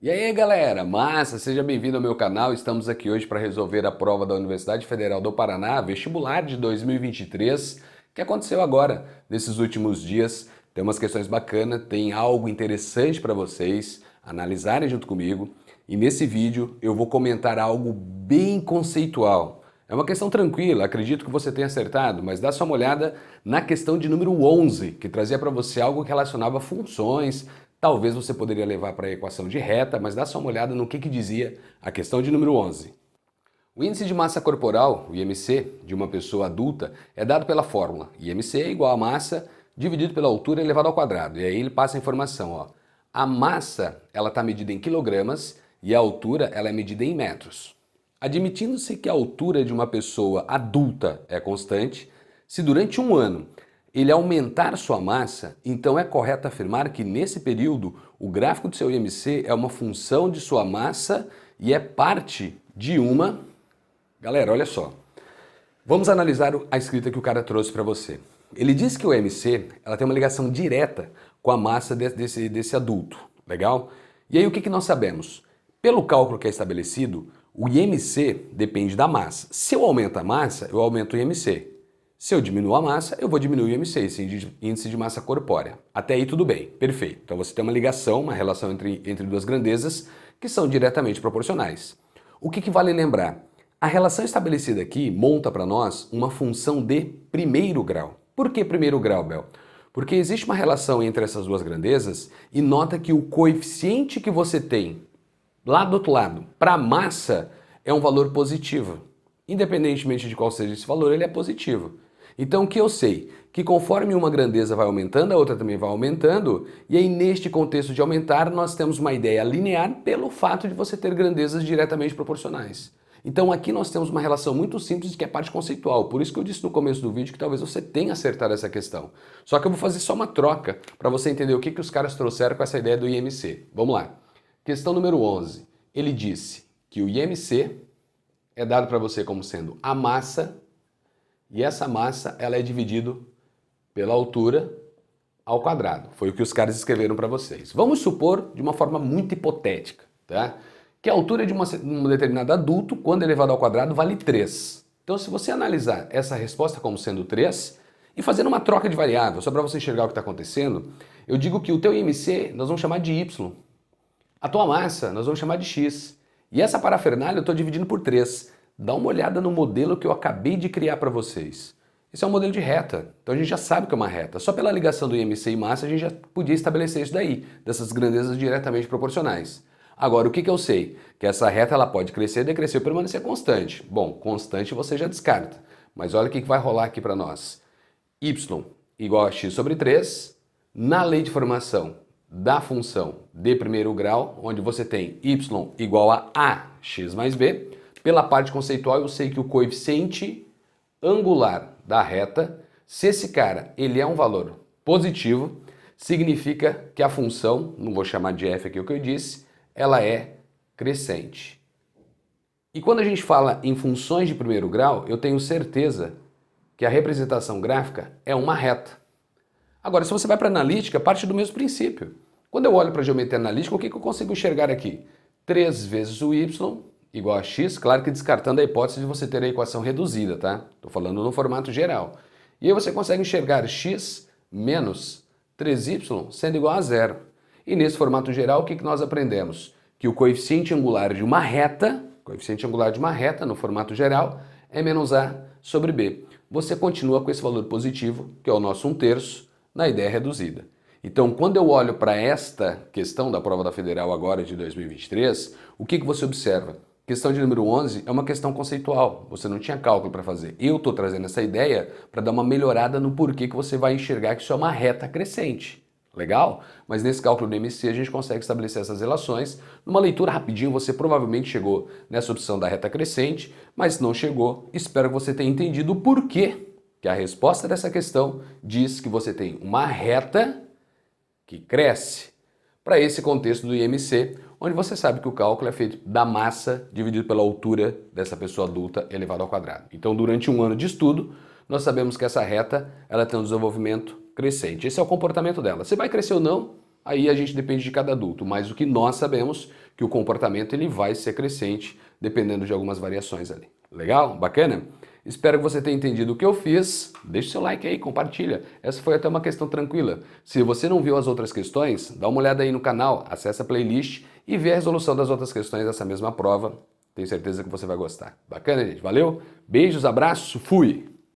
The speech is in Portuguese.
E aí galera, massa, seja bem-vindo ao meu canal. Estamos aqui hoje para resolver a prova da Universidade Federal do Paraná, vestibular de 2023, que aconteceu agora, nesses últimos dias. Tem umas questões bacanas, tem algo interessante para vocês analisarem junto comigo. E nesse vídeo eu vou comentar algo bem conceitual. É uma questão tranquila, acredito que você tenha acertado, mas dá só uma olhada na questão de número 11, que trazia para você algo que relacionava funções. Talvez você poderia levar para a equação de reta, mas dá só uma olhada no que dizia a questão de número 11. O índice de massa corporal, o IMC, de uma pessoa adulta é dado pela fórmula IMC é igual a massa dividido pela altura elevado ao quadrado. E aí ele passa a informação, ó. A massa ela está medida em quilogramas e a altura ela é medida em metros. Admitindo-se que a altura de uma pessoa adulta é constante, se durante um ano ele aumentar sua massa, então é correto afirmar que nesse período o gráfico do seu IMC é uma função de sua massa e é parte de uma... Galera, olha só. Vamos analisar a escrita que o cara trouxe para você. Ele diz que o IMC ela tem uma ligação direta com a massa desse adulto, legal? E aí o que nós sabemos? Pelo cálculo que é estabelecido, o IMC depende da massa. Se eu aumento a massa, eu aumento o IMC. Se eu diminuo a massa, eu vou diminuir o IMC, esse índice de massa corpórea. Até aí tudo bem, perfeito. Então você tem uma ligação, uma relação entre duas grandezas que são diretamente proporcionais. O que vale lembrar? A relação estabelecida aqui monta para nós uma função de primeiro grau. Por que primeiro grau, Bel? Porque existe uma relação entre essas duas grandezas e nota que o coeficiente que você tem lá do outro lado para a massa é um valor positivo. Independentemente de qual seja esse valor, ele é positivo. Então o que eu sei? Que conforme uma grandeza vai aumentando, a outra também vai aumentando, e aí neste contexto de aumentar, nós temos uma ideia linear pelo fato de você ter grandezas diretamente proporcionais. Então aqui nós temos uma relação muito simples que é a parte conceitual, por isso que eu disse no começo do vídeo que talvez você tenha acertado essa questão. Só que eu vou fazer só uma troca para você entender o que os caras trouxeram com essa ideia do IMC. Vamos lá. Questão número 11. Ele disse que o IMC é dado para você como sendo a massa, e essa massa ela é dividido pela altura ao quadrado. Foi o que os caras escreveram para vocês. Vamos supor de uma forma muito hipotética, tá? Que a altura de um determinado adulto, quando elevado ao quadrado, vale 3. Então se você analisar essa resposta como sendo 3, e fazendo uma troca de variável, só para você enxergar o que está acontecendo, eu digo que o teu IMC nós vamos chamar de Y. A tua massa nós vamos chamar de X. E essa parafernália eu estou dividindo por 3. Dá uma olhada no modelo que eu acabei de criar para vocês. Esse é um modelo de reta, então a gente já sabe que é uma reta. Só pela ligação do IMC e massa a gente já podia estabelecer isso daí, dessas grandezas diretamente proporcionais. Agora, o que eu sei? Que essa reta ela pode crescer, decrescer ou permanecer constante. Bom, constante você já descarta. Mas olha o que vai rolar aqui para nós. Y igual a x sobre 3, na lei de formação da função de primeiro grau, onde você tem y igual a ax mais b, pela parte conceitual eu sei que o coeficiente angular da reta, se esse cara ele é um valor positivo, significa que a função, não vou chamar de f aqui o que eu disse, ela é crescente. E quando a gente fala em funções de primeiro grau, eu tenho certeza que a representação gráfica é uma reta. Agora, se você vai para a analítica, parte do mesmo princípio. Quando eu olho para a geometria analítica, o que eu consigo enxergar aqui? 3 vezes o y igual a x, claro que descartando a hipótese de você ter a equação reduzida, tá? Estou falando no formato geral. E aí você consegue enxergar x menos 3y sendo igual a zero. E nesse formato geral, o que nós aprendemos? Que o coeficiente angular de uma reta, no formato geral, é menos a sobre b. Você continua com esse valor positivo, que é o nosso 1/3, na ideia reduzida. Então, quando eu olho para esta questão da prova da Federal agora de 2023, o que você observa? Questão de número 11 é uma questão conceitual, você não tinha cálculo para fazer. Eu estou trazendo essa ideia para dar uma melhorada no porquê que você vai enxergar que isso é uma reta crescente. Legal? Mas nesse cálculo do IMC a gente consegue estabelecer essas relações. Numa leitura rapidinho você provavelmente chegou nessa opção da reta crescente, mas se não chegou, espero que você tenha entendido o porquê que a resposta dessa questão diz que você tem uma reta que cresce para esse contexto do IMC, onde você sabe que o cálculo é feito da massa dividido pela altura dessa pessoa adulta elevado ao quadrado. Então, durante um ano de estudo, nós sabemos que essa reta ela tem um desenvolvimento crescente. Esse é o comportamento dela. Se vai crescer ou não, aí a gente depende de cada adulto, mas o que nós sabemos que o comportamento ele vai ser crescente, dependendo de algumas variações ali. Legal? Bacana? Espero que você tenha entendido o que eu fiz. Deixa o seu like aí, compartilha. Essa foi até uma questão tranquila. Se você não viu as outras questões, dá uma olhada aí no canal, acessa a playlist e vê a resolução das outras questões dessa mesma prova. Tenho certeza que você vai gostar. Bacana, gente? Valeu? Beijos, abraço, fui!